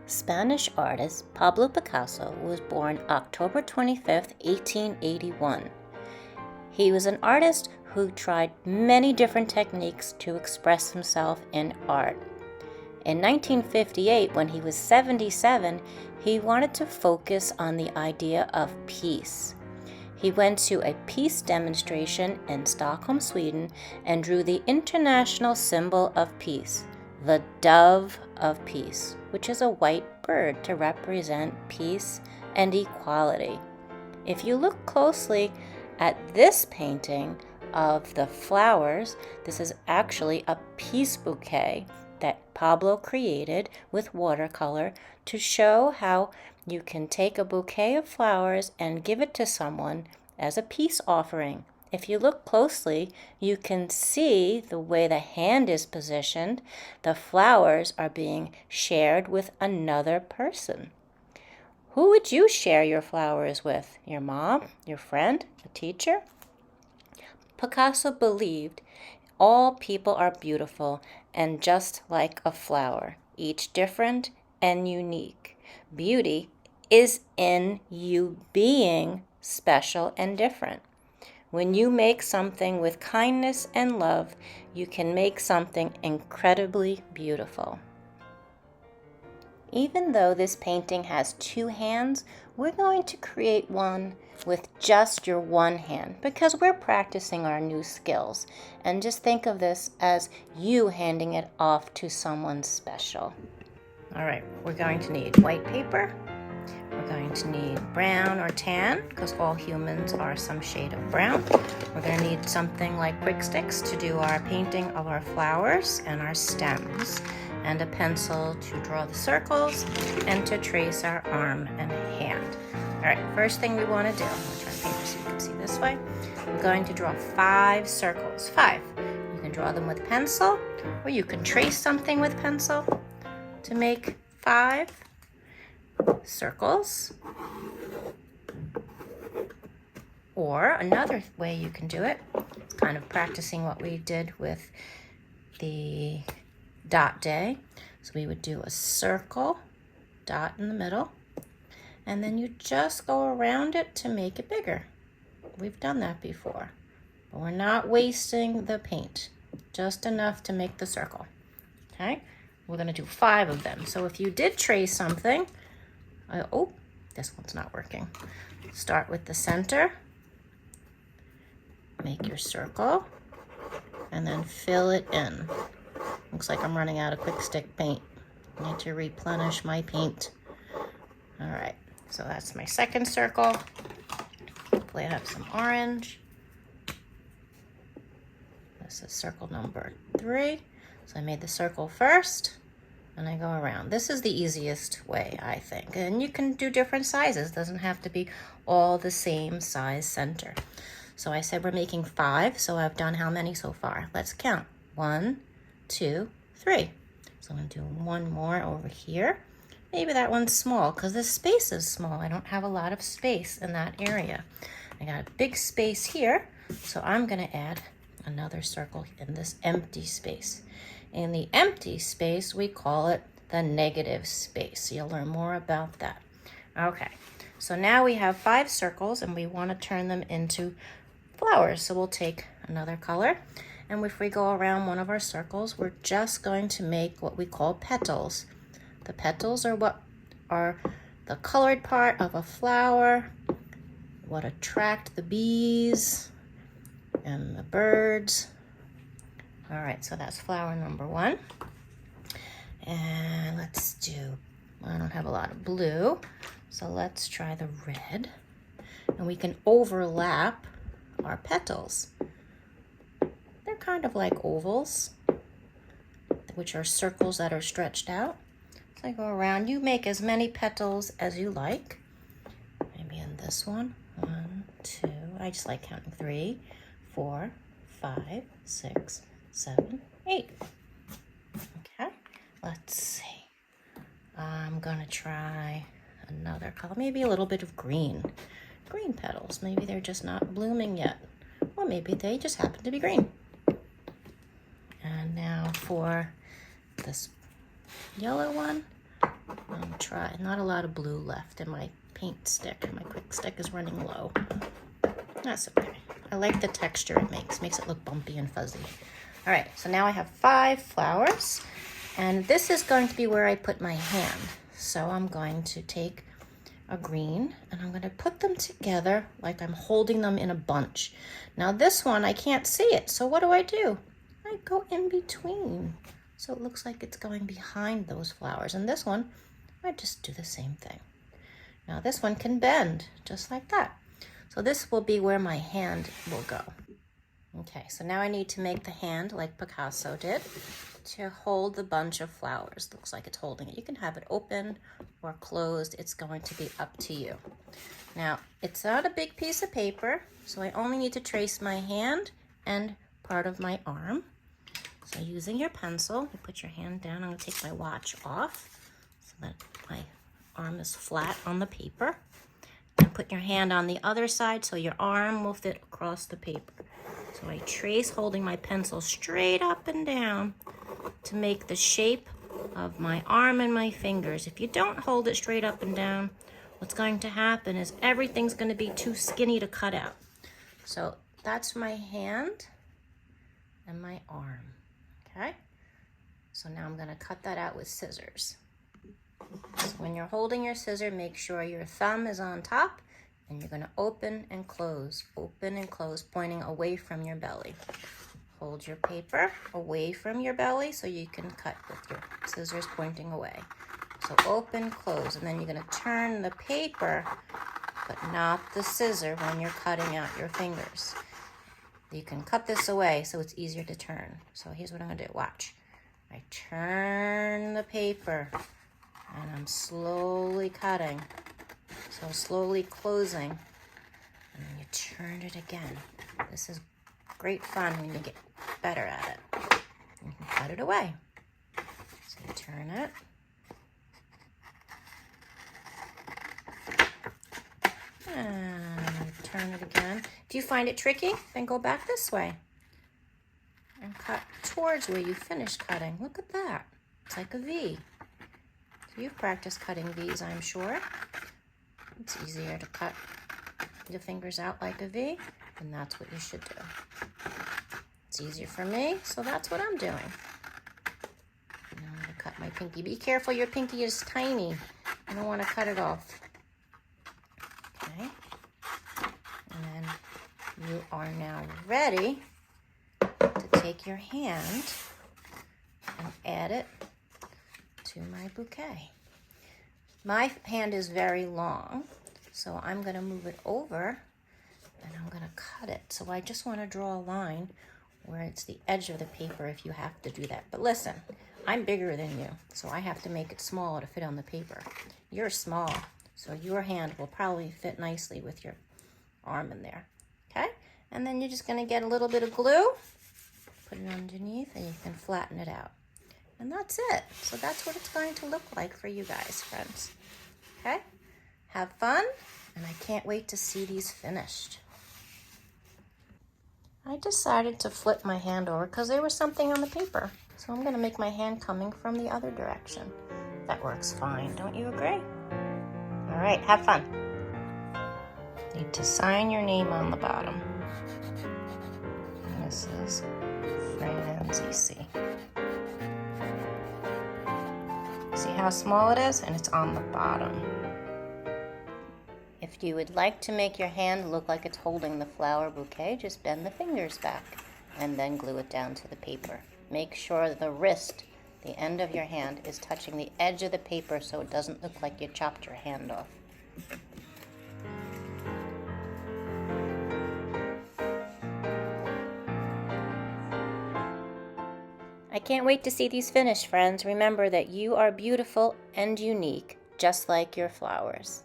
Spanish artist Pablo Picasso was born October 25, 1881. He was an artist who tried many different techniques to express himself in art. In 1958, when he was 77, he wanted to focus on the idea of peace. He went to a peace demonstration in Stockholm, Sweden, and drew the international symbol of peace, the dove of peace, which is a white bird to represent peace and equality. If you look closely at this painting of the flowers, this is actually a peace bouquet that Pablo created with watercolor to show how you can take a bouquet of flowers and give it to someone as a peace offering. If you look closely, you can see the way the hand is positioned. The flowers are being shared with another person. Who would you share your flowers with? Your mom? Your friend? A teacher? Picasso believed all people are beautiful and just like a flower, each different and unique. Beauty is in you being special and different. When you make something with kindness and love, you can make something incredibly beautiful. Even though this painting has two hands, we're going to create one with just your one hand because we're practicing our new skills. And just think of this as you handing it off to someone special. All right, we're going to need white paper. We're going to need brown or tan because all humans are some shade of brown. We're going to need something like Kwikstix to do our painting of our flowers and our stems, and a pencil to draw the circles and to trace our arm and hand. All right, first thing we want to do, I'm going to turn the paper so you can see this way. We're going to draw 5 circles. 5. You can draw them with pencil, or you can trace something with pencil to make 5 circles. Or another way you can do it, it's kind of practicing what we did with the dot day. So we would do a circle, dot in the middle, and then you just go around it to make it bigger. We've done that before, but we're not wasting the paint, just enough to make the circle. Okay, we're going to do 5 of them. So if you did trace something, oh, this one's not working. Start with the center, make your circle, and then fill it in. Looks like I'm running out of Kwikstix paint. I need to replenish my paint. All right, so that's my second circle. Hopefully I have some orange. This is circle number 3. So I made the circle first, and I go around. This is the easiest way, I think. And you can do different sizes. It doesn't have to be all the same size center. So I said we're making 5, so I've done how many so far? Let's count. 1, 2, 3. So I'm going to do one more over here. Maybe that one's small because the space is small. I don't have a lot of space in that area. I got a big space here, so I'm going to add another circle in this empty space. In the empty space, we call it the negative space. You'll learn more about that. Okay, so now we have 5 circles and we want to turn them into flowers. So we'll take another color. And if we go around one of our circles, we're just going to make what we call petals. The petals are what are the colored part of a flower, what attract the bees and the birds. All right, so that's flower number 1. And let's do, I don't have a lot of blue, so let's try the red. And we can overlap our petals. They're kind of like ovals, which are circles that are stretched out. So I go around. You make as many petals as you like. Maybe in this one. 1, 2. I just like counting 3, 4, 5, 6, 7, 8. Okay, let's see. I'm going to try another color. Maybe a little bit of green. Green petals. Maybe they're just not blooming yet. Or maybe they just happen to be green. And now for this yellow one, I'll try. Not a lot of blue left in my paint stick. My Kwikstix is running low. That's okay. I like the texture it makes. Makes it look bumpy and fuzzy. All right, so now I have 5 flowers, and this is going to be where I put my hand. So I'm going to take a green, and I'm going to put them together like I'm holding them in a bunch. Now this one, I can't see it, so what do? I go in between, so it looks like it's going behind those flowers. And this one, I just do the same thing. Now this one can bend, just like that. So this will be where my hand will go. Okay, so now I need to make the hand like Picasso did to hold the bunch of flowers. Looks like it's holding it. You can have it open or closed. It's going to be up to you. Now, it's not a big piece of paper, so I only need to trace my hand and part of my arm. So using your pencil, you put your hand down. I'm going to take my watch off so that my arm is flat on the paper. And put your hand on the other side so your arm will fit across the paper. So I trace holding my pencil straight up and down to make the shape of my arm and my fingers. If you don't hold it straight up and down, what's going to happen is everything's going to be too skinny to cut out. So that's my hand and my arm, okay? So now I'm going to cut that out with scissors. So when you're holding your scissor, make sure your thumb is on top, and you're going to open and close, pointing away from your belly. Hold your paper away from your belly so you can cut with your scissors pointing away. So open, close, and then you're going to turn the paper, but not the scissor when you're cutting out your fingers. You can cut this away so it's easier to turn. So here's what I'm going to do. Watch. I turn the paper, and I'm slowly cutting. So slowly closing, and then you turn it again. This is great fun when you get better at it. You can cut it away. So you turn it. And turn it again. If you find it tricky, then go back this way and cut towards where you finished cutting. Look at that. It's like a V. So you've practiced cutting V's, I'm sure. It's easier to cut the fingers out like a V, and that's what you should do. It's easier for me, so that's what I'm doing. Now I'm going to cut my pinky. Be careful, your pinky is tiny. You don't want to cut it off. Okay. And then you are now ready to take your hand and add it to my bouquet. My hand is very long, so I'm going to move it over and I'm going to cut it. So I just want to draw a line where it's the edge of the paper if you have to do that. But listen, I'm bigger than you, so I have to make it smaller to fit on the paper. You're small, so your hand will probably fit nicely with your arm in there, okay? And then you're just going to get a little bit of glue, put it underneath, and you can flatten it out. And that's it. So that's what it's going to look like for you guys, friends. Okay? Have fun, and I can't wait to see these finished. I decided to flip my hand over because there was something on the paper. So I'm going to make my hand coming from the other direction. That works fine. Don't you agree? All right, have fun. Need to sign your name on the bottom. And this is Francie C. See how small it is? And it's on the bottom. If you would like to make your hand look like it's holding the flower bouquet, just bend the fingers back and then glue it down to the paper. Make sure the wrist, the end of your hand, is touching the edge of the paper so it doesn't look like you chopped your hand off. I can't wait to see these finished, friends. Remember that you are beautiful and unique, just like your flowers.